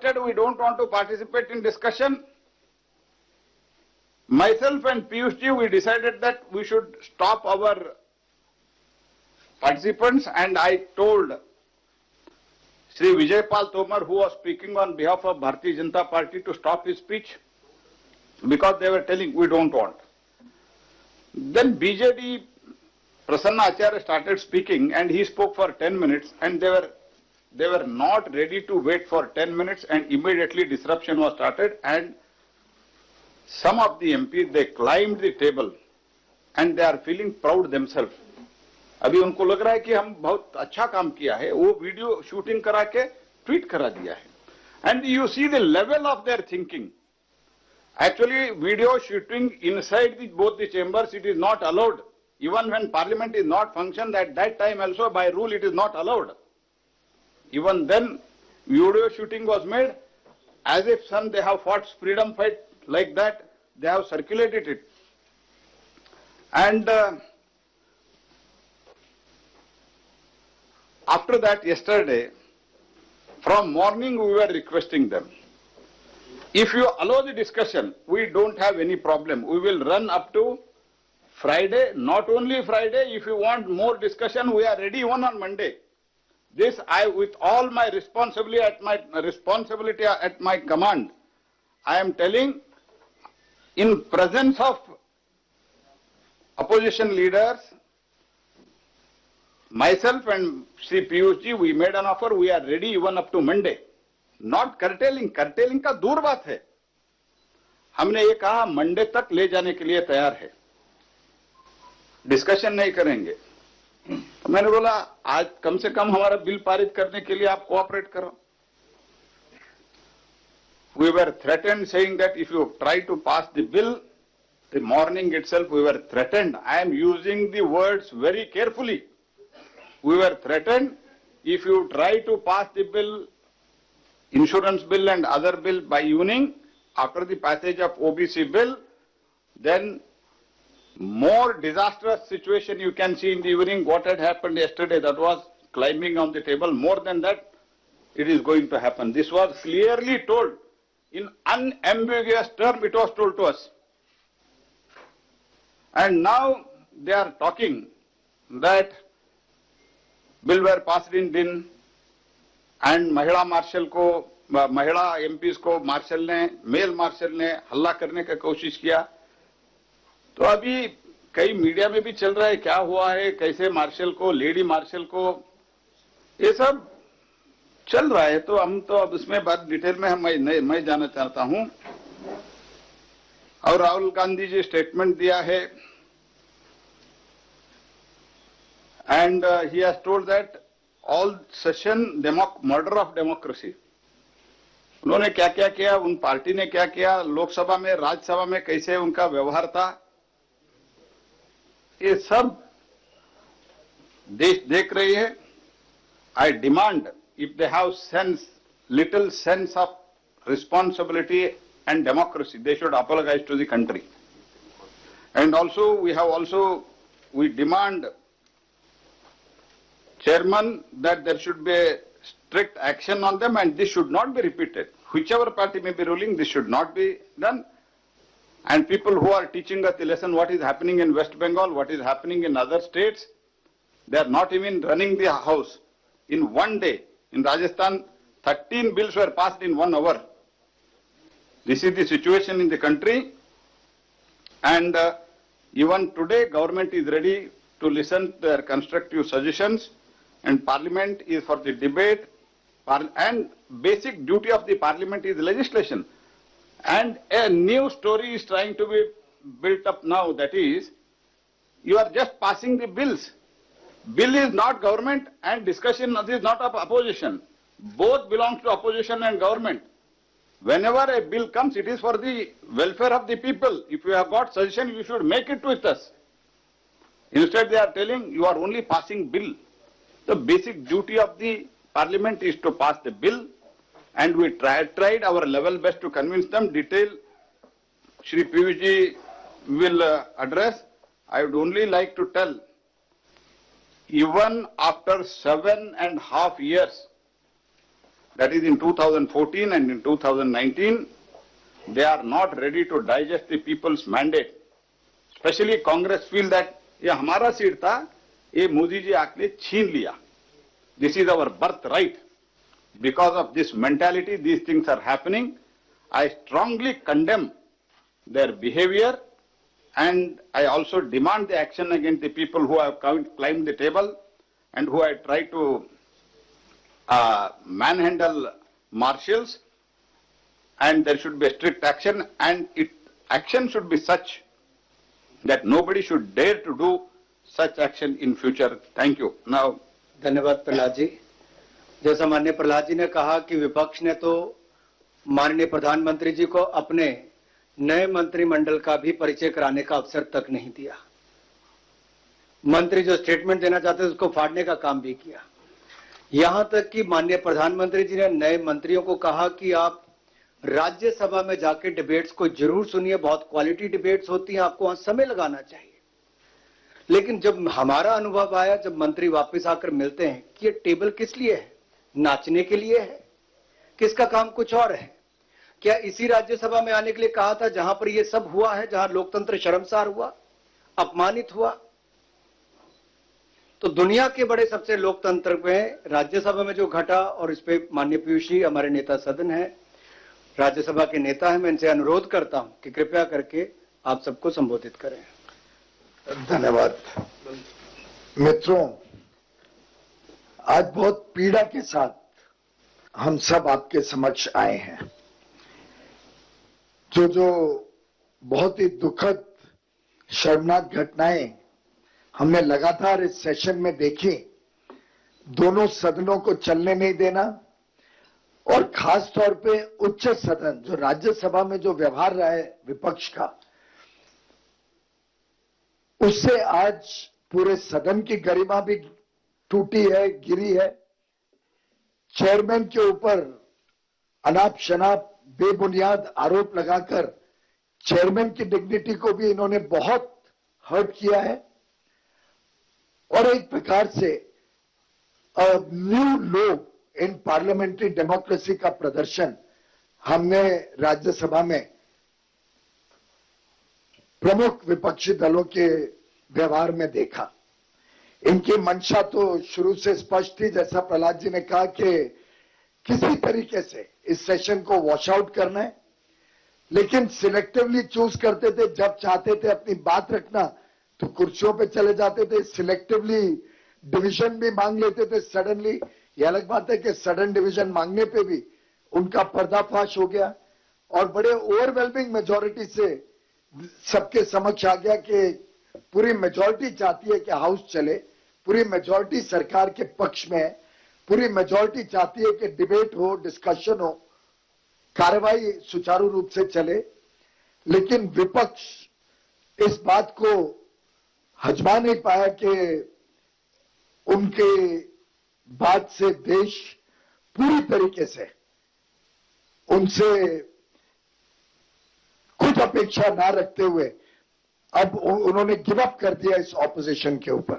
stated we don't want to participate in discussion. Myself and Piyush ji, we decided that we should stop our participants, and I told Shri Vijay Pal Tomar, who was speaking on behalf of Bharatiya Janata Party, to stop his speech because they were telling we don't want. Then BJD Prasanna Acharya started speaking, and he spoke for 10 minutes, and they were not ready to wait for 10 minutes, and immediately disruption was started, and some of the MPs, they climbed the table and they are feeling proud themselves. अभी उनको लग रहा है कि हम बहुत अच्छा काम किया है, वो वीडियो शूटिंग करा के ट्वीट करा दिया है. And you see the level of their thinking. Actually, video shooting inside both the chambers, it is not allowed. Even when Parliament is not functioned, at that time also by rule it is not allowed. Even then, video shooting was made as if they have fought freedom fight like that. They have circulated it. And after that, yesterday, from morning we were requesting them, if you allow the discussion, we don't have any problem. We will run up to Friday. Not only Friday, if you want more discussion, we are ready even on Monday. This with all my responsibility at my command, I am telling, in presence of opposition leaders, myself and Shri Piyush ji, we made an offer, we are ready even up to Monday. Not curtailing, curtailing का दूर बात है. हमने ये कहा Monday तक ले जाने के लिए तैयार है, डिस्कशन नहीं करेंगे. तो मैंने बोला आज कम से कम हमारा बिल पारित करने के लिए आप कोऑपरेट करो. We were threatened, saying that if you try to pass the bill, the morning itself we were threatened. I am using the words very carefully. We were threatened, if you try to pass the bill, insurance bill and other bill by evening, after the passage of OBC bill, then more disastrous situation you can see in the evening. What had happened yesterday, that was climbing on the table. More than that, it is going to happen. This was clearly told. In unambiguous term, it was told to us. And now they are talking that bill were passed in din and महिला martial को, महिला MPs को martial ने, mail martial ने हल्ला करने का कोशिश किया. तो अभी कई मीडिया में भी चल रहा है क्या हुआ है, कैसे मार्शल को, लेडी मार्शल को, ये सब चल रहा है. तो हम तो अब इसमें बात डिटेल में मैं जाना चाहता हूं. और राहुल गांधी जी स्टेटमेंट दिया है, and he has told that all session murder of democracy. उन्होंने क्या क्या किया, उन पार्टी ने क्या किया, लोकसभा में, राज्यसभा में कैसे उनका व्यवहार था, ये सब देश देख रही है. I demand, if they have little sense of responsibility and democracy, they should apologize to the country. And also, we demand, Chairman, that there should be a strict action on them, and this should not be repeated. Whichever party may be ruling, this should not be done. And people who are teaching us the lesson what is happening in West Bengal, what is happening in other states, they are not even running the house. In one day, in Rajasthan, 13 bills were passed in 1 hour. This is the situation in the country. And even today, government is ready to listen to their constructive suggestions. And Parliament is for the debate, and basic duty of the Parliament is legislation. And a new story is trying to be built up now, that is, you are just passing the bills. Bill is not government and discussion is not of opposition. Both belong to opposition and government. Whenever a bill comes, it is for the welfare of the people. If you have got suggestion, you should make it with us. Instead, they are telling you are only passing bill. The basic duty of the Parliament is to pass the bill, and we tried our level best to convince them. Detail, Shri Piyush ji will address. I would only like to tell, even after 7.5 years, that is in 2014 and in 2019, they are not ready to digest the people's mandate. Especially Congress feel that ये हमारा seat था, ये मोदी जी आके छीन लिया. This is our birthright. Because of this mentality, these things are happening. I strongly condemn their behavior, and I also demand the action against the people who have climbed the table and who have tried to manhandle marshals, and there should be a strict action, and action should be such that nobody should dare to do such action in future. Thank you. Now, धन्यवाद प्रहलाद जी। जैसा माननीय प्रहलाद जी ने कहा कि विपक्ष ने तो माननीय प्रधानमंत्री जी को अपने नए मंत्रिमंडल का भी परिचय कराने का अवसर तक नहीं दिया। मंत्री जो स्टेटमेंट देना चाहते थे उसको फाड़ने का काम भी किया। यहां तक कि माननीय प्रधानमंत्री जी ने नए मंत्रियों को कहा कि आप राज्यसभा में जाके डिबेट्स को जरूर सुनिए, बहुत क्वालिटी डिबेट्स होती हैं, आपको वहां समय लगाना चाहिए। लेकिन जब हमारा अनुभव आया, जब मंत्री वापस आकर मिलते हैं कि ये टेबल किस लिए है, नाचने के लिए है, किसका काम कुछ और है? क्या इसी राज्यसभा में आने के लिए कहा था जहां पर ये सब हुआ है, जहां लोकतंत्र शर्मसार हुआ, अपमानित हुआ? तो दुनिया के बड़े सबसे लोकतंत्र में राज्यसभा में जो घटा, और इस पे माननीय पीयूष जी हमारे नेता सदन है, राज्यसभा के नेता है, मैं इनसे अनुरोध करता हूं कि कृपया करके आप सबको संबोधित करें। धन्यवाद। मित्रों, आज बहुत पीड़ा के साथ हम सब आपके समक्ष आए हैं। जो बहुत ही दुखद शर्मनाक घटनाएं हमने लगातार इस सेशन में देखी, दोनों सदनों को चलने नहीं देना, और खास तौर पे उच्च सदन जो राज्यसभा में जो व्यवहार रहा है विपक्ष का, उससे आज पूरे सदन की गरिमा भी टूटी है, गिरी है। चेयरमैन के ऊपर अनाप शनाप बेबुनियाद आरोप लगाकर चेयरमैन की डिग्निटी को भी इन्होंने बहुत हर्ट किया है, और एक प्रकार से न्यू लो इन पार्लियामेंट्री डेमोक्रेसी का प्रदर्शन हमने राज्यसभा में प्रमुख विपक्षी दलों के व्यवहार में देखा। इनकी मंशा तो शुरू से स्पष्ट थी, जैसा प्रहलाद जी ने कहा कि किसी तरीके से इस सेशन को वॉश आउट करना है, लेकिन सिलेक्टिवली चूज करते थे। जब चाहते थे अपनी बात रखना तो कुर्सियों पे चले जाते थे, सिलेक्टिवली डिवीजन भी मांग लेते थे सडनली। ये अलग बात है कि सडन डिवीजन मांगने पे भी उनका पर्दाफाश हो गया, और बड़े ओवरवेलमिंग मेजॉरिटी से सबके समक्ष आ गया कि पूरी मेजॉरिटी चाहती है कि हाउस चले, पूरी मेजॉरिटी सरकार के पक्ष में है, पूरी मेजॉरिटी चाहती है कि डिबेट हो, डिस्कशन हो, कार्रवाई सुचारू रूप से चले। लेकिन विपक्ष इस बात को हजमा नहीं पाया कि उनके बात से देश पूरी तरीके से उनसे कुछ अपेक्षा ना रखते हुए अब उन्होंने गिव अप कर दिया इस ऑपोजिशन के ऊपर।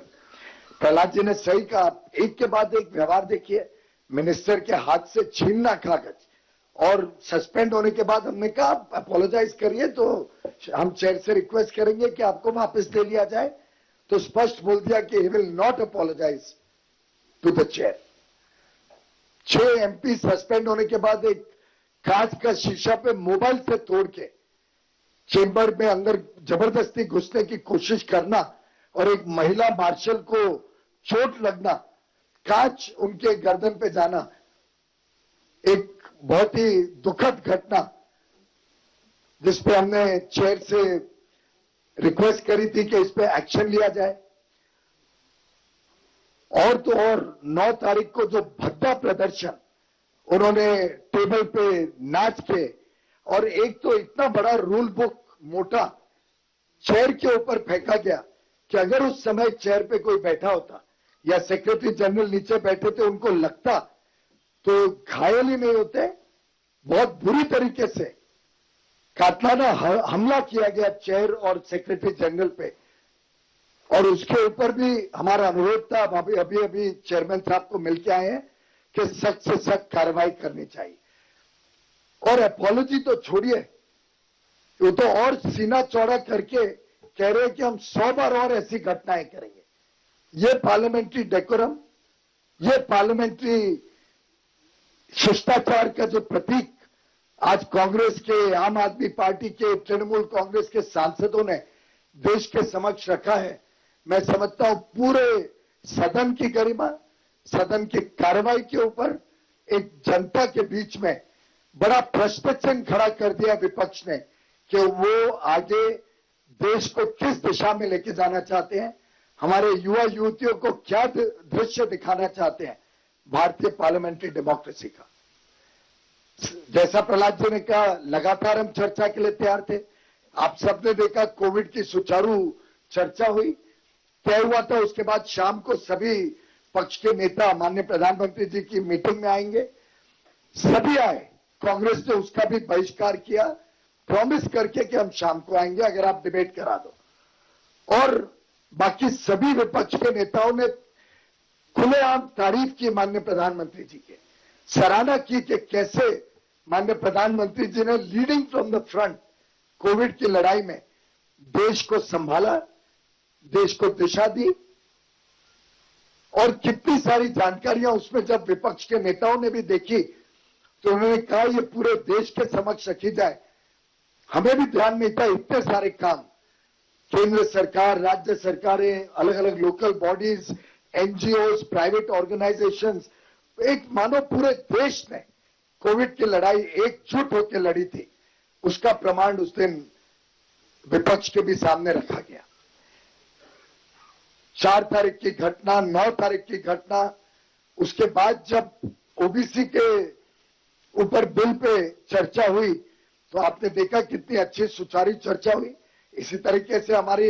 प्रहलाद जी ने सही कहा, एक के बाद एक व्यवहार देखिए। मिनिस्टर के हाथ से छीनना कागज, और सस्पेंड होने के बाद हमने कहा अपोलोजाइज करिए, तो हम चेयर से रिक्वेस्ट करेंगे कि आपको वापस दे लिया जाए, तो स्पष्ट बोल दिया कि he will not apologise to the chair. 6 MP suspend होने के बाद एक कांच का शीशा पे मोबाइल से तोड़ के चेंबर में अंदर जबरदस्ती घुसने की कोशिश करना, और एक महिला मार्शल को चोट लगना, कांच उनके गर्दन पे जाना, एक बहुत ही दुखद घटना जिसपे हमने चेयर से रिक्वेस्ट करी थी कि इस पे एक्शन लिया जाए। और तो और 9 तारीख को जो भद्दा प्रदर्शन उन्होंने टेबल पे नाच के, और एक तो इतना बड़ा रूल बुक मोटा चेयर के ऊपर फेंका गया कि अगर उस समय चेयर पे कोई बैठा होता या सेक्रेटरी जनरल नीचे बैठे थे, उनको लगता तो घायल ही नहीं होते। बहुत बुरी तरीके से कातलाना हमला किया गया चेयर और सेक्रेटरी जनरल पे, और उसके ऊपर भी हमारा अनुरोध था। अभी चेयरमैन साहब को मिलके आए हैं कि सख्त से सख्त कार्रवाई करनी चाहिए। और अपोलॉजी तो छोड़िए, वो तो और सीना चौड़ा करके कह रहे हैं कि हम 100 बार और ऐसी घटनाएं करेंगे। ये पार्लियामेंट्री डेकोरम, ये पार्लियामेंट्री शिष्टाचार का जो प्रतीक आज कांग्रेस के, आम आदमी पार्टी के, तृणमूल कांग्रेस के सांसदों ने देश के समक्ष रखा है, मैं समझता हूं पूरे सदन की गरिमा, सदन की कार्रवाई के ऊपर एक जनता के बीच में बड़ा प्रश्न चिन्ह खड़ा कर दिया विपक्ष ने कि वो आगे देश को किस दिशा में लेके जाना चाहते हैं, हमारे युवा युवतियों को क्या दृश्य दिखाना चाहते हैं भारतीय पार्लियामेंट्री डेमोक्रेसी का। जैसा प्रहलाद जी ने कहा, लगातार हम चर्चा के लिए तैयार थे। आप सबने देखा कोविड की सुचारू चर्चा हुई, तय हुआ था उसके बाद शाम को सभी पक्ष के नेता माननीय प्रधानमंत्री जी की मीटिंग में आएंगे। सभी आए, कांग्रेस ने उसका भी बहिष्कार किया, प्रॉमिस करके कि हम शाम को आएंगे अगर आप डिबेट करा दो। और बाकी सभी विपक्ष के नेताओं ने खुलेआम तारीफ की माननीय प्रधानमंत्री जी के, सराहना की कि कैसे माननीय प्रधानमंत्री जी ने leading from the front Covid की लड़ाई में देश को संभाला, देश को दिशा दी। और कितनी सारी जानकारियां उसमें जब विपक्ष के नेताओं ने भी देखी तो उन्होंने कहा ये पूरे देश के समक्ष रखी जाए। हमें भी ध्यान नहीं था, इतने सारे काम केंद्र सरकार, राज्य सरकारें, अलग अलग local bodies, NGOs, private organisations, एक मानो पूरे देश ने कोविड की लड़ाई एकजुट होकर लड़ी थी, उसका प्रमाण उस दिन विपक्ष के भी सामने रखा गया। 4 तारीख की घटना, 9 तारीख की घटना, उसके बाद जब ओबीसी के ऊपर बिल पे चर्चा हुई तो आपने देखा कितनी अच्छी सुचारू चर्चा हुई। इसी तरीके से हमारी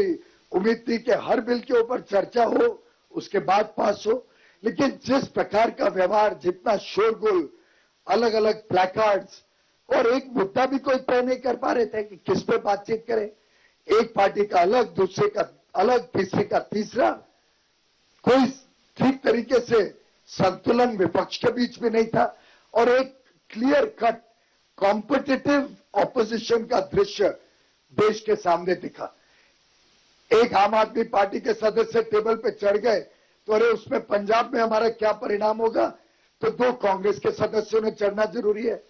उम्मीद थी कि हर बिल के ऊपर चर्चा हो, उसके बाद पास हो, लेकिन जिस प्रकार का व्यवहार, जितना शोरगुल, अलग अलग प्लैकार्ड्स, और एक मुद्दा भी कोई तय नहीं कर पा रहे थे कि किस पे बातचीत करें। एक पार्टी का अलग, दूसरे का अलग, तीसरे का तीसरा, कोई ठीक तरीके से संतुलन विपक्ष के बीच में नहीं था और एक क्लियर कट कॉम्पिटिटिव ऑपोजिशन का दृश्य देश के सामने दिखा। एक आम आदमी पार्टी के सदस्य टेबल पे चढ़ गए तो अरे उसमें पंजाब में हमारा क्या परिणाम होगा, तो 2 कांग्रेस के सदस्यों ने चढ़ना जरूरी है।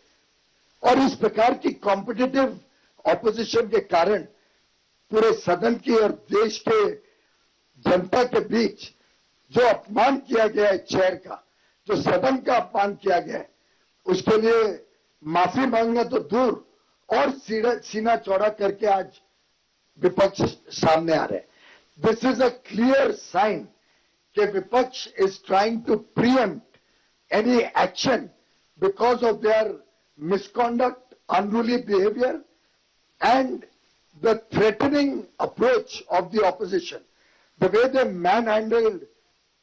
और इस प्रकार की कॉम्पिटिटिव ऑपोजिशन के कारण पूरे सदन की और देश के जनता के बीच जो अपमान किया गया है चेयर का, जो सदन का अपमान किया गया है, उसके लिए माफी मांगना तो दूर और सीना चौड़ा करके आज विपक्ष सामने आ रहे हैं। This is a clear sign कि विपक्ष is trying to preempt any action because of their misconduct, unruly behaviour and the threatening approach of the opposition, the way they manhandled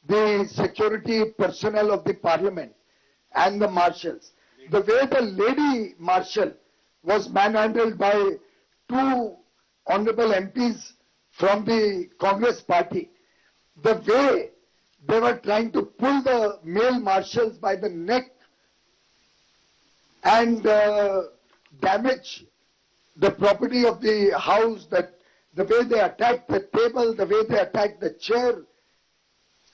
the security personnel of the parliament and the marshals, the way the lady marshal was manhandled by 2 honorable MPs from the Congress party, the way they were trying to pull the male marshals by the neck and damage the property of the house, that the way they attacked the table, the way they attacked the chair,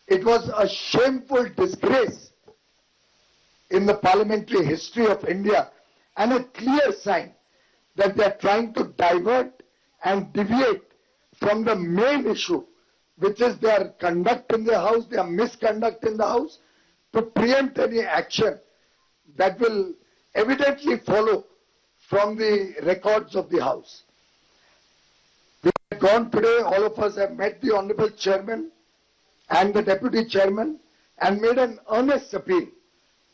it was a shameful disgrace in the parliamentary history of India and a clear sign that they are trying to divert and deviate from the main issue, which is their conduct in the house, their misconduct in the house, to preempt any action that will evidently follow from the records of the House. We have gone today, all of us have met the Honorable Chairman and the Deputy Chairman and made an earnest appeal,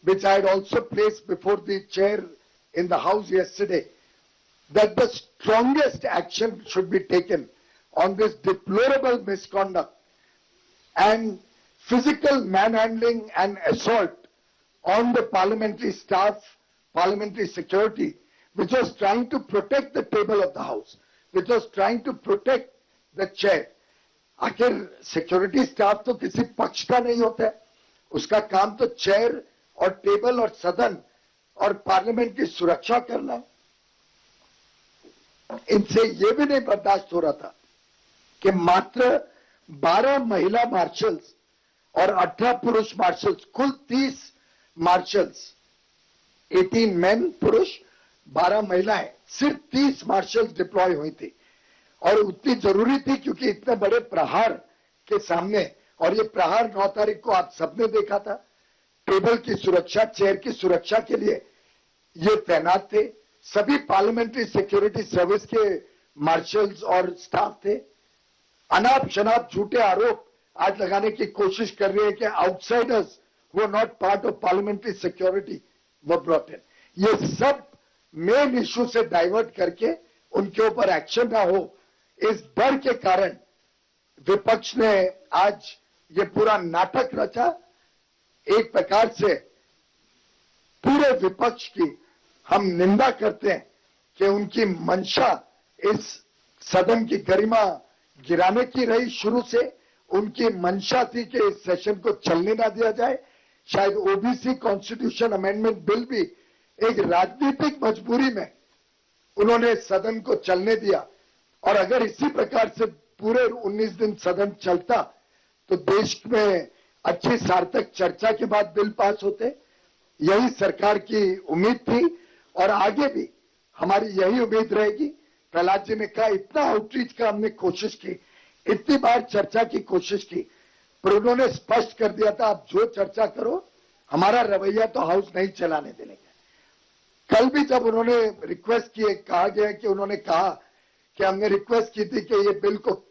which I had also placed before the Chair in the House yesterday, that the strongest action should be taken on this deplorable misconduct and physical manhandling and assault on the parliamentary staff, parliamentary security, which was trying to protect the table of the House, which was trying to protect the chair. आखिर security staff तो किसी पक्ष का नहीं होता है, उसका काम तो चेयर और टेबल और सदन और पार्लियामेंट की सुरक्षा करना है। इनसे ये भी नहीं बर्दाश्त हो रहा था कि मात्र 12 महिला मार्शल्स और 18 पुरुष मार्शल्स, कुल 30 मार्शल्स, 18 मेन पुरुष 12 महिलाएं, सिर्फ 30 मार्शल्स डिप्लॉय हुई थी। और उतनी जरूरी थी क्योंकि इतने बड़े प्रहार के सामने, और ये प्रहार 9 तारीख को आप सबने देखा था, टेबल की सुरक्षा, चेयर की सुरक्षा के लिए ये तैनात थे। सभी पार्लियामेंट्री सिक्योरिटी सर्विस के मार्शल्स और स्टाफ थे। अनाप शनाप झूठे आरोप आज लगाने की कोशिश कर रही है कि आउटसाइडर्स वो not part of parliamentary security वो ब्रॉट इन। ये सब मेन इश्यू से डाइवर्ट करके उनके ऊपर एक्शन ना हो, इस डर के कारण विपक्ष ने आज ये पूरा नाटक रचा। एक प्रकार से पूरे विपक्ष की हम निंदा करते हैं कि उनकी मंशा इस सदन की गरिमा गिराने की रही। शुरू से उनकी मंशा थी कि इस सेशन को चलने ना दिया जाए। शायद ओबीसी कॉन्स्टिट्यूशन अमेंडमेंट बिल भी एक राजनीतिक मजबूरी में उन्होंने सदन को चलने दिया। और अगर इसी प्रकार से पूरे 19 दिन सदन चलता तो देश में अच्छी सार्थक चर्चा के बाद बिल पास होते। यही सरकार की उम्मीद थी और आगे भी हमारी यही उम्मीद रहेगी। प्रहलाद जी ने कहा इतना आउटरीच का हमने कोशिश की, इतनी बार चर्चा की कोशिश की, पर उन्होंने स्पष्ट कर दिया था आप जो चर्चा करो, हमारा रवैया तो हाउस नहीं चलाने देंगे। कल भी जब उन्होंने रिक्वेस्ट की, कहा गया कि उन्होंने कहा कि हमने रिक्वेस्ट की थी कि ये बिल को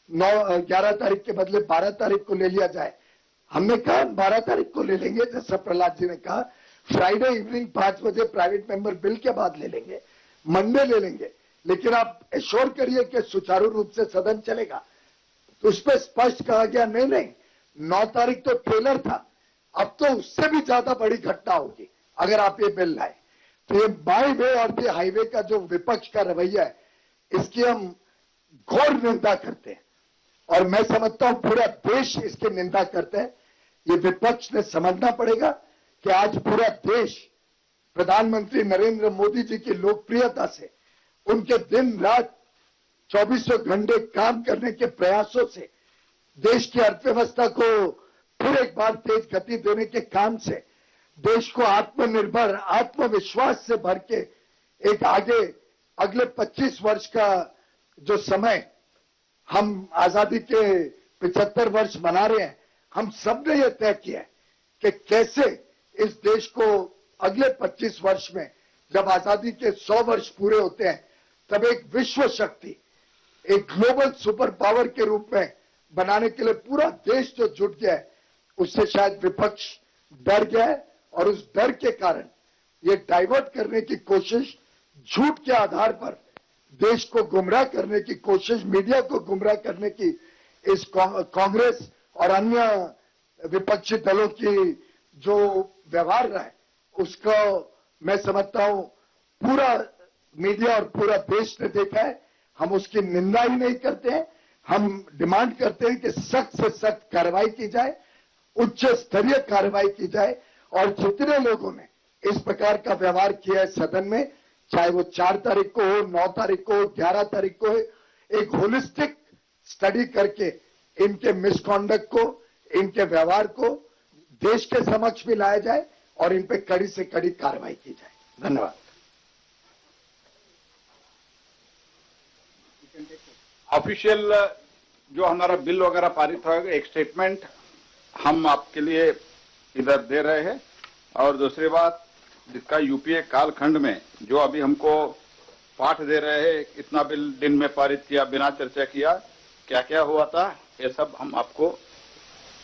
11 तारीख के बदले 12 तारीख को ले लिया जाए। हमने कहा 12 तारीख को ले लेंगे, जैसा प्रहलाद जी ने कहा। फ्राइडे इवनिंग 5 बजे प्राइवेट मेंबर बिल के बाद ले लेंगे, मंडे ले लेंगे, लेकिन आप एश्योर करिए कि सुचारू रूप से सदन चलेगा। तो उस पर स्पष्ट कहा गया नहीं 9 तारीख तो ट्रेलर था, अब तो उससे भी ज्यादा बड़ी घटना होगी अगर आप ये बिल लाए। तो ये बाय वे और दी हाईवे का जो विपक्ष का रवैया है, इसकी हम घोर निंदा करते हैं और मैं समझता हूं पूरा देश इसकी निंदा करते हैं। ये विपक्ष ने समझना पड़ेगा कि आज पूरा देश प्रधानमंत्री नरेंद्र मोदी जी की लोकप्रियता से, उनके दिन रात 24 घंटे काम करने के प्रयासों से, देश की अर्थव्यवस्था को फिर एक बार तेज गति देने के काम से, देश को आत्मनिर्भर, आत्मविश्वास से भर के एक आगे अगले 25 वर्ष का जो समय हम आजादी के 75 वर्ष मना रहे हैं, हम सब ने यह तय किया है कि कैसे इस देश को अगले 25 वर्ष में जब आजादी के 100 वर्ष पूरे होते हैं तब एक विश्व शक्ति, एक ग्लोबल सुपर पावर के रूप में बनाने के लिए पूरा देश जो जुट गया है, उससे शायद विपक्ष डर गया है और उस डर के कारण ये डाइवर्ट करने की कोशिश, झूठ के आधार पर देश को गुमराह करने की कोशिश, मीडिया को गुमराह करने की इस कांग्रेस और अन्य विपक्षी दलों की जो व्यवहार रहा है, उसको मैं समझता हूं पूरा मीडिया और पूरा देश ने देखा है। हम उसकी निंदा ही नहीं करते हैं, हम डिमांड करते हैं कि सख्त से सख्त कार्रवाई की जाए, उच्च स्तरीय कार्रवाई की जाए और जितने लोगों ने इस प्रकार का व्यवहार किया है सदन में, चाहे वो 4 तारीख को हो, 9 तारीख को, 11 तारीख को, एक होलिस्टिक स्टडी करके इनके मिसकॉन्डक्ट को, इनके व्यवहार को देश के समक्ष भी लाया जाए और इन पे कड़ी से कड़ी कार्रवाई की जाए। धन्यवाद। ऑफिशियल जो हमारा बिल वगैरह पारित होगा, एक स्टेटमेंट हम आपके लिए इधर दे रहे हैं। और दूसरी बात, जिसका यूपीए कालखंड में जो अभी हमको पाठ दे रहे हैं, इतना बिल दिन में पारित किया, बिना चर्चा किया, क्या क्या हुआ था, ये सब हम आपको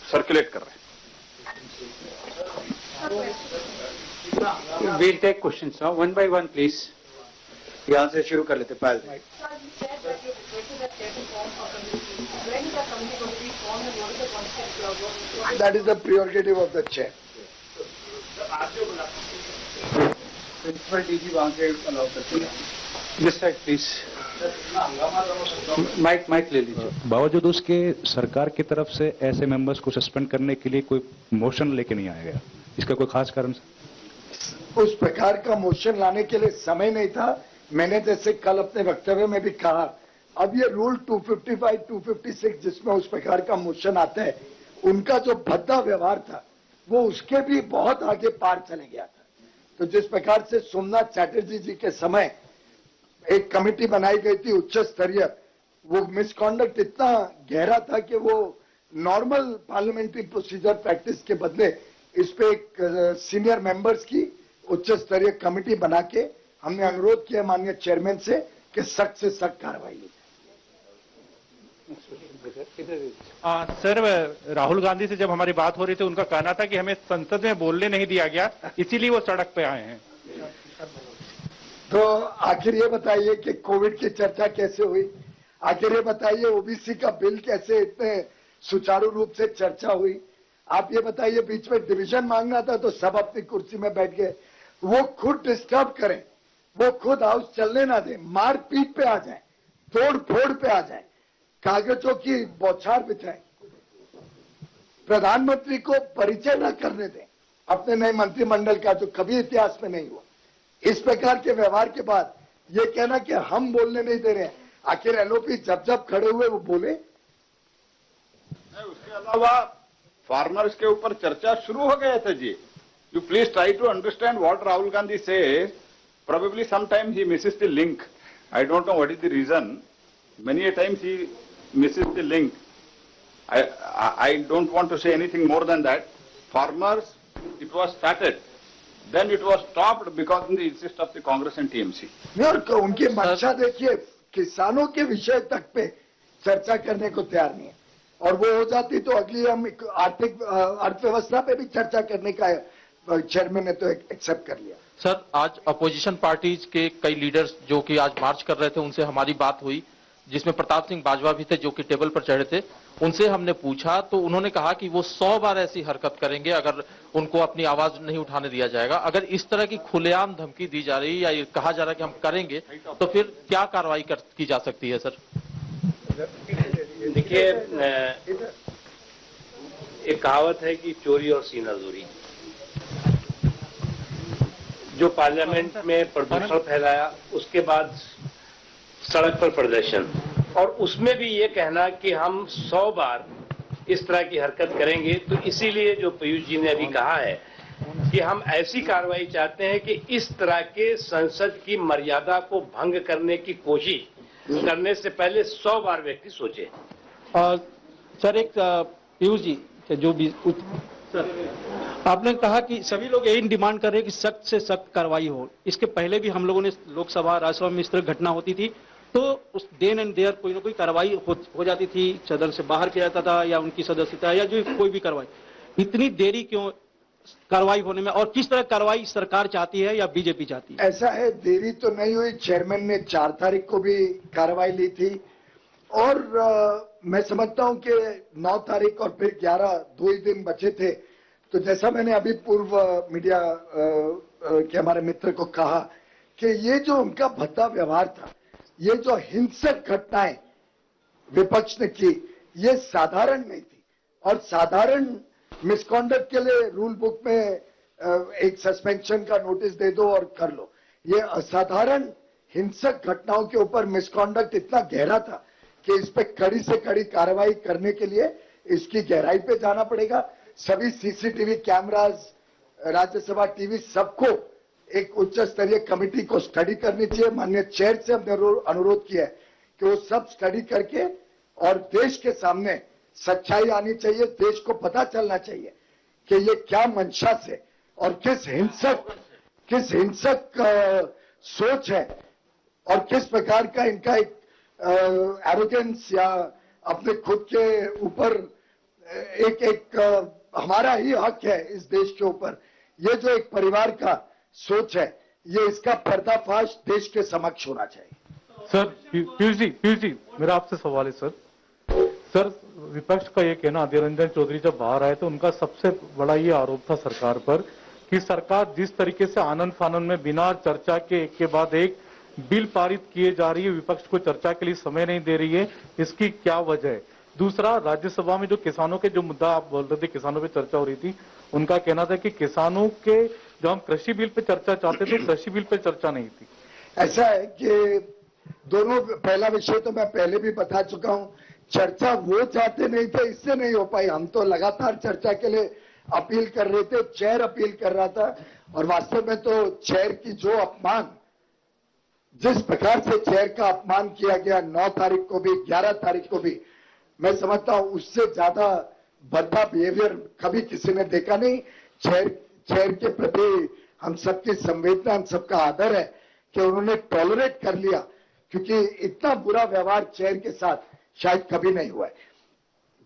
सर्कुलेट कर रहे हैं। We'll take questions now, one by one, please. यहां से शुरू कर लेते पहले। That is the prerogative of the chair. Principal DG वहां से अलाउ करते हैं। This side, please. माइक ले लीजिए। बावजूद उसके सरकार की तरफ से ऐसे मेंबर्स को सस्पेंड करने के लिए कोई मोशन लेके नहीं आया गया। इसका कोई खास कारण? उस प्रकार का मोशन लाने के लिए समय नहीं था। मैंने जैसे कल अपने वक्तव्य में भी कहा, अब ये रूल 255, 256 जिसमें उस प्रकार का मोशन आता है, उनका जो भद्दा व्यवहार था वो उसके भी बहुत आगे पार चले गया था। तो जिस प्रकार से सोमनाथ चैटर्जी जी के समय एक कमेटी बनाई गई थी उच्च स्तरीय, वो मिसकॉन्डक्ट इतना गहरा था कि वो नॉर्मल पार्लियामेंट्री प्रोसीजर प्रैक्टिस के बदले इस पे एक सीनियर मेंबर्स की उच्च स्तरीय कमेटी बना के हमने अनुरोध किया माननीय चेयरमैन से कि सख्त से सख्त कार्रवाई ली। सर, राहुल गांधी से जब हमारी बात हो रही थी उनका कहना था कि हमें संसद में बोलने नहीं दिया गया, इसीलिए वो सड़क पे आए हैं। तो आखिर ये बताइए कि कोविड की चर्चा कैसे हुई? आखिर ये बताइए ओबीसी का बिल कैसे इतने सुचारू रूप से चर्चा हुई? आप ये बताइए, बीच में डिवीजन मांगना था तो सब अपनी कुर्सी में बैठ गए। वो खुद डिस्टर्ब करें, वो खुद हाउस चलने ना दें, मार पीट पे आ जाए, तोड़ फोड़ पे आ जाए, कागजों की बौछार बिछाएं, प्रधानमंत्री को परिचय न करने दें अपने नए मंत्रिमंडल का, जो कभी इतिहास में नहीं हुआ। इस प्रकार के व्यवहार के बाद ये कहना कि हम बोलने नहीं दे रहे हैं, आखिर एलओपी जब जब खड़े हुए वो बोले। उसके अलावा फार्मर्स के ऊपर चर्चा शुरू हो गया था जी। You please try to understand what Rahul Gandhi says. Probably sometimes he misses the link. I don't know what is the reason. Many a times he misses the link. I don't want to say anything more than that. Farmers, it was started. Then it was stopped because of the insist of the Congress and TMC. नहीं, और उनकी मंशा देखिए, किसानों के विषय तक पे चर्चा करने को तैयार नहीं है, और वो हो जाती तो अगली हम आर्थिक अर्थव्यवस्था पे भी चर्चा करने का चेयरमैन ने तो एक्सेप्ट कर लिया। सर, आज अपोजिशन पार्टीज के कई लीडर्स जो कि आज मार्च कर रहे थे, उनसे हमारी बात हुई, जिसमें प्रताप सिंह बाजवा भी थे जो कि टेबल पर चढ़े थे। उनसे हमने पूछा तो उन्होंने कहा कि वो 100 बार ऐसी हरकत करेंगे अगर उनको अपनी आवाज नहीं उठाने दिया जाएगा। अगर इस तरह की खुलेआम धमकी दी जा रही है या ये कहा जा रहा है कि हम करेंगे, तो फिर क्या कार्रवाई की जा सकती है? सर देखिए, एक कहावत है कि चोरी और सीनाजोरी। जो पार्लियामेंट में प्रदूषण फैलाया, उसके बाद सड़क पर प्रदर्शन, और उसमें भी ये कहना कि हम 100 बार इस तरह की हरकत करेंगे, तो इसीलिए जो पीयूष जी ने अभी कहा है कि हम ऐसी कार्रवाई चाहते हैं कि इस तरह के संसद की मर्यादा को भंग करने की कोशिश करने से पहले 100 बार व्यक्ति सोचे। सर, एक पीयूष जी जो भी आपने कहा कि सभी लोग यही डिमांड कर रहे हैं कि सख्त से सख्त कार्रवाई हो। इसके पहले भी हम लोगों ने लोकसभा राज्यसभा में इस तरह घटना होती थी तो उस देन एंड देयर कोई ना कोई कार्रवाई हो जाती थी, सदन से बाहर किया जाता था या उनकी सदस्यता या जो कोई भी कार्रवाई। इतनी देरी क्यों कार्रवाई होने में, और किस तरह कार्रवाई सरकार चाहती है या बीजेपी चाहती है? ऐसा है, देरी तो नहीं हुई। चेयरमैन ने 4 तारीख को भी कार्रवाई ली थी, और मैं समझता हूं कि 9 तारीख और फिर 11, 2 ही दिन बचे थे। तो जैसा मैंने अभी पूर्व मीडिया के हमारे मित्र को कहा कि ये जो उनका भद्दा व्यवहार था, ये जो हिंसक घटनाएं विपक्ष ने की, ये साधारण नहीं थी, और साधारण मिसकॉन्डक्ट के लिए रूल बुक में एक सस्पेंशन का नोटिस दे दो और कर लो। ये असाधारण हिंसक घटनाओं के ऊपर मिसकॉन्डक्ट इतना गहरा था कि इस पे कड़ी से कड़ी कार्रवाई करने के लिए इसकी गहराई पे जाना पड़ेगा। सभी सीसीटीवी कैमराज, राज्यसभा टीवी, सबको एक उच्च स्तरीय कमेटी को स्टडी करनी चाहिए। माननीय चेयर से हमने अनुरोध किया है कि वो सब स्टडी करके और देश के सामने सच्चाई आनी चाहिए। देश को पता चलना चाहिए कि ये क्या मंशा से और किस हिंसक सोच है और किस प्रकार का इनका एक एरोगेंस या अपने खुद के ऊपर एक हमारा ही हक है इस देश के ऊपर, ये जो एक परिवार का सोच है, ये इसका पर्दाफाश देश के समक्ष होना चाहिए। सर, पीयूष जी मेरा आपसे सवाल है सर, विपक्ष का ये कहना, अधीर रंजन चौधरी जब बाहर आए तो उनका सबसे बड़ा ये आरोप था सरकार पर कि सरकार जिस तरीके से आनंद फानन में बिना चर्चा के एक के बाद एक बिल पारित किए जा रही है, विपक्ष को चर्चा के लिए समय नहीं दे रही है, इसकी क्या वजह है? दूसरा, राज्यसभा में जो किसानों के जो मुद्दा आप बोल रहे थे, किसानों पे चर्चा हो रही थी, उनका कहना था कि किसानों के जब हम कृषि बिल पे चर्चा चाहते थे तो कृषि बिल पे चर्चा नहीं थी। ऐसा है कि दोनों, पहला विषय तो मैं पहले भी बता चुका हूं, चर्चा वो चाहते नहीं थे, इससे नहीं हो पाई। हम तो लगातार चर्चा के लिए अपील कर रहे थे, चेयर अपील कर रहा था, और वास्तव में तो चेयर की जो अपमान, जिस प्रकार से चेयर का अपमान किया गया 9 तारीख को भी, 11 तारीख को भी, मैं समझता हूं उससे ज्यादा भद्दा बिहेवियर कभी किसी ने देखा नहीं। चेयर के प्रति हम सबकी संवेदना, हम सबका आदर है कि उन्होंने टॉलरेट कर लिया, क्योंकि इतना बुरा व्यवहार चेयर के साथ शायद कभी नहीं हुआ है।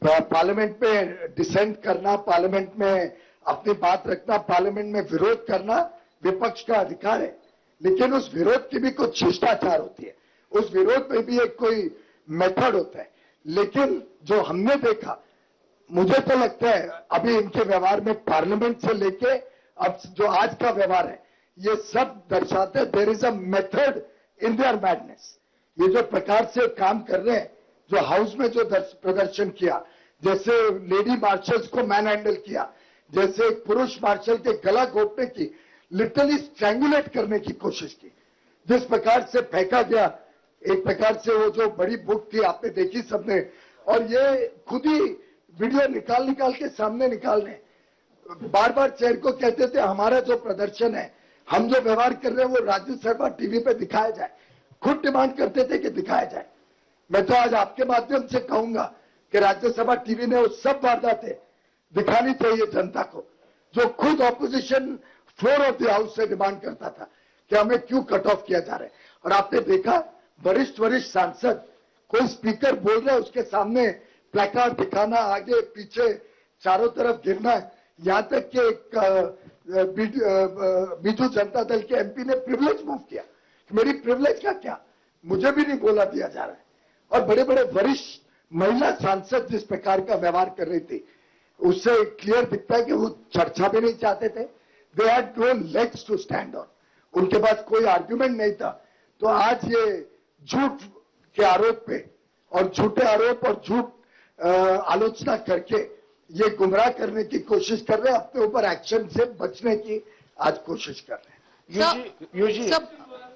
पार्लियामेंट में डिसेंट करना, पार्लियामेंट में अपनी बात रखना, पार्लियामेंट में विरोध करना विपक्ष का अधिकार है, लेकिन उस विरोध की भी कुछ शिष्टाचार होती है, उस विरोध में भी एक कोई मेथड होता है। लेकिन जो हमने देखा, मुझे तो लगता है अभी इनके व्यवहार में पार्लियामेंट से लेके अब जो आज का व्यवहार है, ये सब दर्शाते हैं there is a method in their madness. ये जो प्रकार से काम कर रहे हैं, जो हाउस में जो प्रदर्शन किया, जैसे लेडी मार्शल्स को मैन हैंडल किया, जैसे एक पुरुष मार्शल के गला घोटने की, लिटरली स्ट्रैंगुलेट करने की कोशिश की, जिस प्रकार से फेंका गया, एक प्रकार से वो जो बड़ी बुक थी आपने देखी सबने, और ये खुद ही वीडियो निकाल निकाल के सामने निकाल रहे हैं। बार बार चेयर को कहते थे हमारा जो प्रदर्शन है, हम जो व्यवहार कर रहे हैं वो राज्यसभा टीवी पे दिखाया जाए, खुद डिमांड करते थे कि दिखाया जाए। मैं तो आज आपके माध्यम से कहूंगा कि राज्यसभा टीवी ने वो सब वारदातें दिखानी चाहिए जनता को, जो खुद opposition floor of the house से डिमांड करता था कि हमें क्यों कट ऑफ किया जा रहा है। और आपने देखा वरिष्ठ सांसद, कोई स्पीकर बोल रहा है उसके सामने प्लेकार्ड दिखाना, आगे पीछे चारों तरफ गिरना, यहां तक कि एक बीजू जनता दल के एमपी ने प्रिविलेज मूव किया। मेरी प्रिविलेज का क्या, मुझे भी नहीं बोला दिया जा रहा है। और बड़े बड़े वरिष्ठ महिला सांसद जिस प्रकार का व्यवहार कर रही थी, उससे क्लियर दिखता है कि वो चर्चा भी नहीं चाहते थे। They had no legs to stand on, उनके पास कोई आर्ग्यूमेंट नहीं था। तो आज ये झूठ के आरोप पे और झूठे आरोप और झूठ आलोचना करके ये गुमराह करने की कोशिश कर रहे हैं, अपने ऊपर एक्शन से बचने की आज कोशिश कर रहे हैं।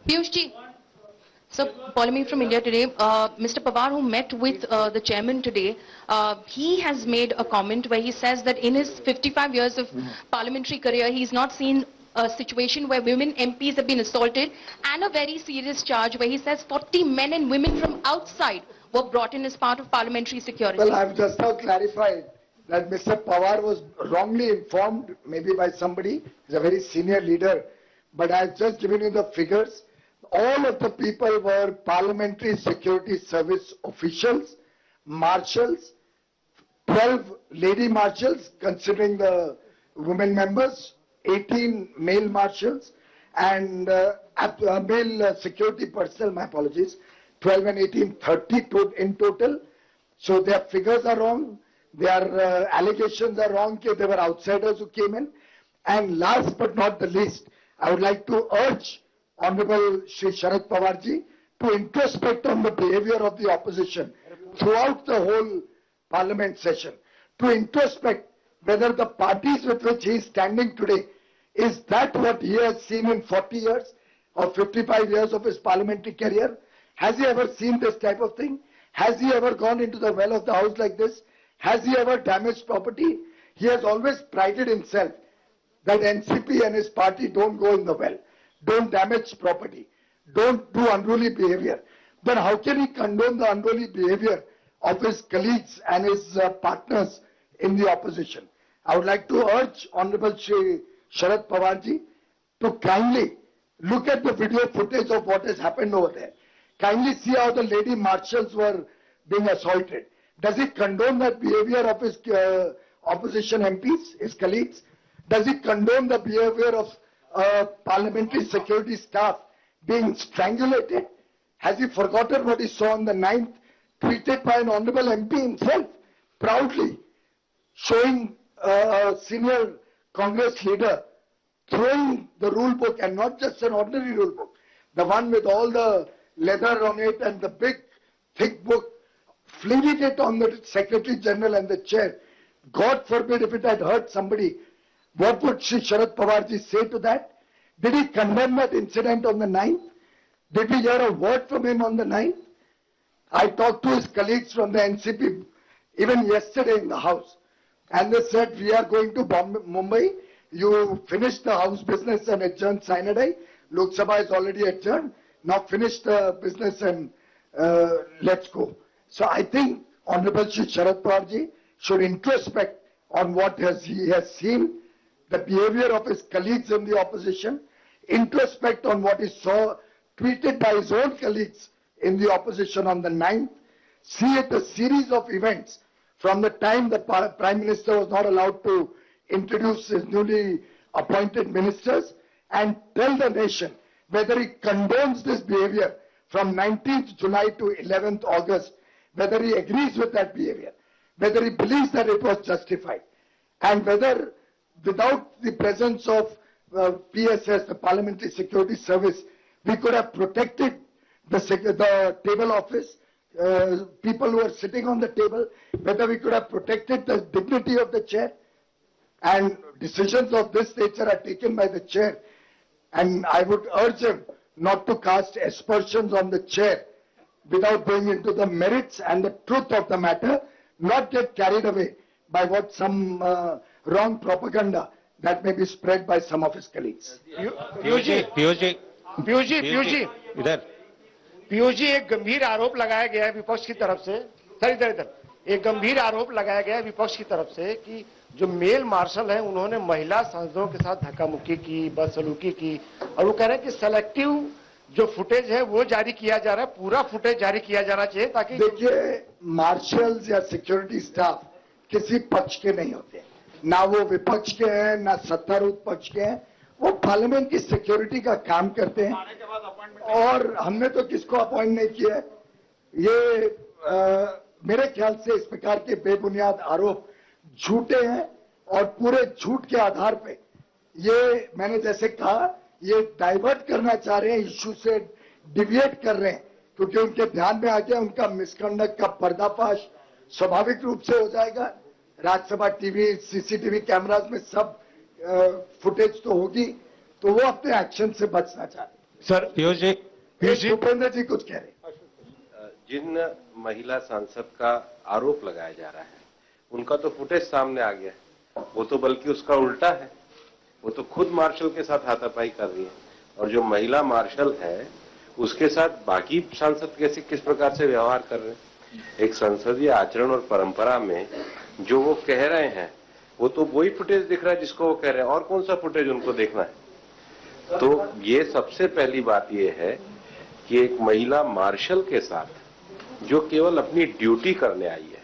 Piyush ji, so Polemic from India today, Mr. Pawar, who met with the chairman today, he has made a comment where he says that in his 55 years of parliamentary career, he's not seen a situation where women MPs have been assaulted, and a very serious charge where he says 40 men and women from outside were brought in as part of parliamentary security. Well, I've just now clarified that Mr. Pawar was wrongly informed, maybe by somebody. He's a very senior leader, but I've just given you the figures. All of the people were Parliamentary Security Service officials, marshals, 12 lady marshals, considering the women members, 18 male marshals, and male security personnel, my apologies, 12 and 18, 30 in total. So their figures are wrong, their allegations are wrong, that they were outsiders who came in. And last but not the least, I would like to urge Honorable Shri Sharad Pawar ji to introspect on the behavior of the opposition throughout the whole parliament session, to introspect whether the parties with which he is standing today, is that what he has seen in 40 years or 55 years of his parliamentary career? Has he ever seen this type of thing? Has he ever gone into the well of the house like this? Has he ever damaged property? He has always prided himself that NCP and his party don't go in the well, don't damage property, don't do unruly behavior. Then how can he condone the unruly behavior of his colleagues and his partners in the opposition? I would like to urge Honorable Shri Sharad Pawar ji to kindly look at the video footage of what has happened over there. Kindly see how the lady marshals were being assaulted. Does he condone that behavior of his opposition MPs, his colleagues? Does he condone the behavior of parliamentary security staff being strangulated? Has he forgotten what he saw on the 9th, tweeted by an honorable MP himself, proudly showing a senior Congress leader throwing the rule book, and not just an ordinary rule book, the one with all the leather on it and the big thick book flinging it on the Secretary General and the chair. God forbid if it had hurt somebody, what would Shri Sharad Pawarji say to that? Did he condemn that incident on the 9th? Did we hear a word from him on the 9th? I talked to his colleagues from the NCP even yesterday in the House, and they said, we are going to Mumbai. You finish the House business and adjourn Saturday. Lok Sabha is already adjourned. Now finish the business and let's go. So I think Honorable Shri Sharad Pawarji should introspect on what he has seen, the behavior of his colleagues in the opposition, introspect on what he saw tweeted by his own colleagues in the opposition on the 9th, see it a series of events from the time the Prime Minister was not allowed to introduce his newly appointed ministers, and tell the nation whether he condones this behavior from 19th July to 11th August, whether he agrees with that behavior, whether he believes that it was justified, and whether without the presence of PSS, the Parliamentary Security Service, we could have protected the table office, people who are sitting on the table, whether we could have protected the dignity of the chair. And decisions of this nature are taken by the chair. And I would urge him not to cast aspersions on the chair without going into the merits and the truth of the matter, not get carried away by what some wrong propaganda that may be spread by some of his colleagues. Piyush ji इधर पीयूष जी एक गंभीर आरोप लगाया गया है विपक्ष की तरफ से, सर इधर एक गंभीर आरोप लगाया गया है विपक्ष की तरफ से कि जो मेल मार्शल हैं उन्होंने महिला सांसदों के साथ धक्का मुक्की की, बदसलूकी की, और वो कह रहे हैं कि सेलेक्टिव जो फुटेज है वो जारी किया जा रहा है, पूरा फुटेज जारी किया जाना चाहिए ताकि देखिए मार्शल्स या सिक्योरिटी स्टाफ किसी पक्ष के नहीं होते, ना वो विपक्ष के हैं ना सत्तारूढ़ पक्ष के हैं, वो पार्लियामेंट की सिक्योरिटी का काम करते हैं। और हमने तो किसको अपॉइंट नहीं किया है। ये मेरे ख्याल से इस प्रकार के बेबुनियाद आरोप झूठे हैं और पूरे झूठ के आधार पे ये मैंने जैसे कहा ये डाइवर्ट करना चाह रहे हैं, इश्यू से डिविएट कर रहे हैं, क्योंकि उनके ध्यान में आ गया उनका मिसकंडक्ट का पर्दाफाश स्वाभाविक रूप से हो जाएगा। राज्यसभा टीवी, सीसीटीवी कैमरास में सब फुटेज तो होगी, तो वो अपने एक्शन से बचना चाहते हैं। सर पीयूष जी भूपेंद्र जी कुछ कह रहे हैं। जिन महिला सांसद का आरोप लगाया जा रहा है उनका तो फुटेज सामने आ गया है, वो तो बल्कि उसका उल्टा है, वो तो खुद मार्शल के साथ हाथापाई कर रही है, और जो महिला मार्शल है उसके साथ बाकी सांसद कैसे किस प्रकार से व्यवहार कर रहे हैं। एक संसदीय आचरण और परंपरा में जो वो कह रहे हैं वो तो वही फुटेज दिख रहा है जिसको वो कह रहे हैं, और कौन सा फुटेज उनको देखना है। तो ये सबसे पहली बात ये है कि एक महिला मार्शल के साथ जो केवल अपनी ड्यूटी करने आई है,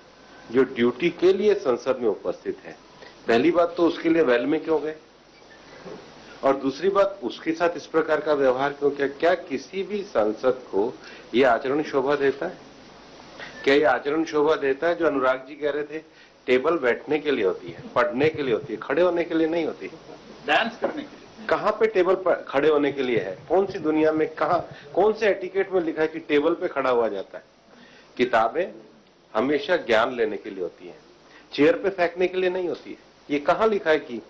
जो ड्यूटी के लिए संसद में उपस्थित है, पहली बात तो उसके लिए वेल में क्यों गए, और दूसरी बात उसके साथ इस प्रकार का व्यवहार क्यों किया। क्या किसी भी सांसद को यह आचरण शोभा देता है? क्या यह आचरण शोभा देता है जो अनुराग जी कह रहे थे टेबल बैठने के लिए होती है, पढ़ने के लिए होती है, खड़े होने के लिए नहीं होती, डांस करने के लिए। कहां पे टेबल पर खड़े होने के लिए है? कौन सी दुनिया में कहां कौन से एटिकेट में लिखा है कि टेबल पे खड़ा हुआ जाता है? किताबें हमेशा ज्ञान लेने के लिए होती है, चेयर पे फेंकने के लिए नहीं होती है। ये कहां लिखा है कि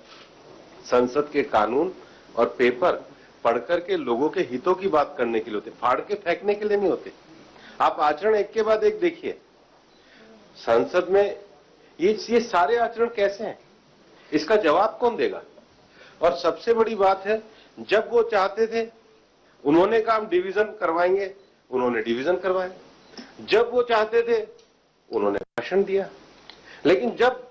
संसद के कानून और पेपर पढ़ करके लोगों के हितों की बात करने के लिए होते, फाड़ के फेंकने के लिए नहीं होते। आप आचरण एक के बाद एक देखिए संसद में, ये सारे आचरण कैसे हैं, इसका जवाब कौन देगा? और सबसे बड़ी बात है, जब वो चाहते थे उन्होंने कहा हम डिवीजन करवाएंगे, उन्होंने डिवीजन करवाया। जब वो चाहते थे उन्होंने भाषण दिया। लेकिन जब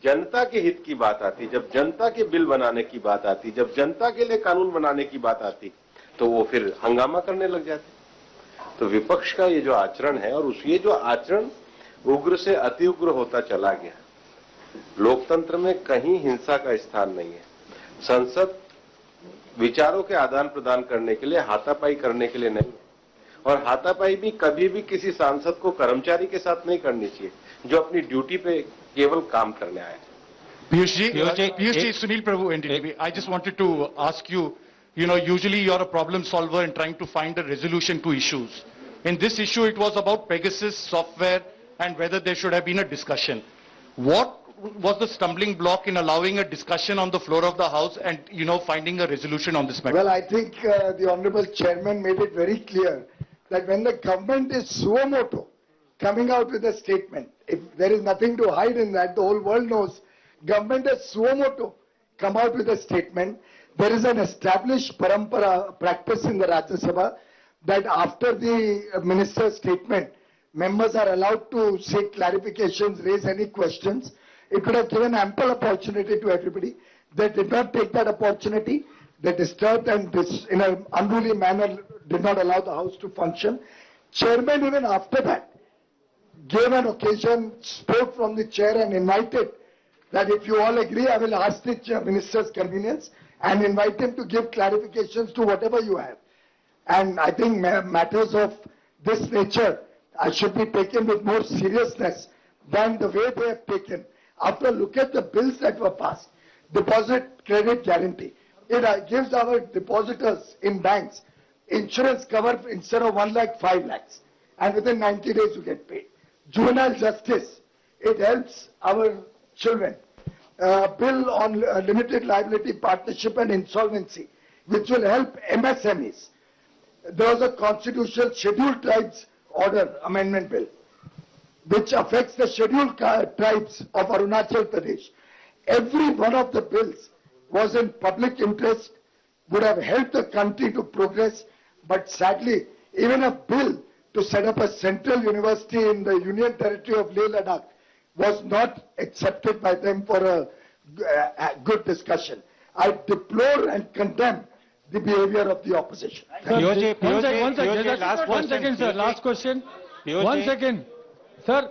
जनता के हित की बात आती, जब जनता के बिल बनाने की बात आती, जब जनता के लिए कानून बनाने की बात आती, तो वो फिर हंगामा करने लग जाते। तो विपक्ष का ये जो आचरण है, और ये जो आचरण उग्र से अति उग्र होता चला गया। लोकतंत्र में कहीं हिंसा का स्थान नहीं है। संसद विचारों के आदान प्रदान करने के लिए, हाथापाई करने के लिए नहीं है। और हाथापाई भी कभी भी किसी सांसद को कर्मचारी के साथ नहीं करनी चाहिए जो अपनी ड्यूटी पे केवल काम करने आए। Piyush ji, Sunil Prabhu, NDTV. I just wanted to ask you, usually you're a problem solver in trying to find a resolution to issues. In this issue, it was about Pegasus software and whether there should have been a discussion. What was the stumbling block in allowing a discussion on the floor of the House and, finding a resolution on this matter? Well, I think the Honorable Chairman made it very clear that when the government is suo motu coming out with a statement, if there is nothing to hide in that, the whole world knows, government is suo motu come out with a statement. There is an established parampara practice in the Rajya Sabha that after the minister's statement, members are allowed to seek clarifications, raise any questions. It would have given ample opportunity to everybody. They did not take that opportunity. They disturbed and in an unruly manner did not allow the House to function. Chairman, even after that, gave an occasion, spoke from the chair and invited that if you all agree, I will ask the minister's convenience and invite him to give clarifications to whatever you have. And I think matters of this nature should be taken with more seriousness than the way they have taken. After look at the bills that were passed, deposit credit guarantee. It gives our depositors in banks insurance cover instead of 1 lakh, 5 lakhs. And within 90 days you get paid. Juvenile justice, it helps our children. Bill on limited liability partnership and insolvency, which will help MSMEs. There was a constitutional scheduled tribes order amendment bill, which affects the scheduled tribes of Arunachal Pradesh. Every one of the bills was in public interest, would have helped the country to progress, but sadly, even a bill to set up a central university in the Union Territory of Leh Ladakh was not accepted by them for a good discussion. I deplore and condemn the behavior of the opposition. One second, sir. Last question. 1 second. Sir,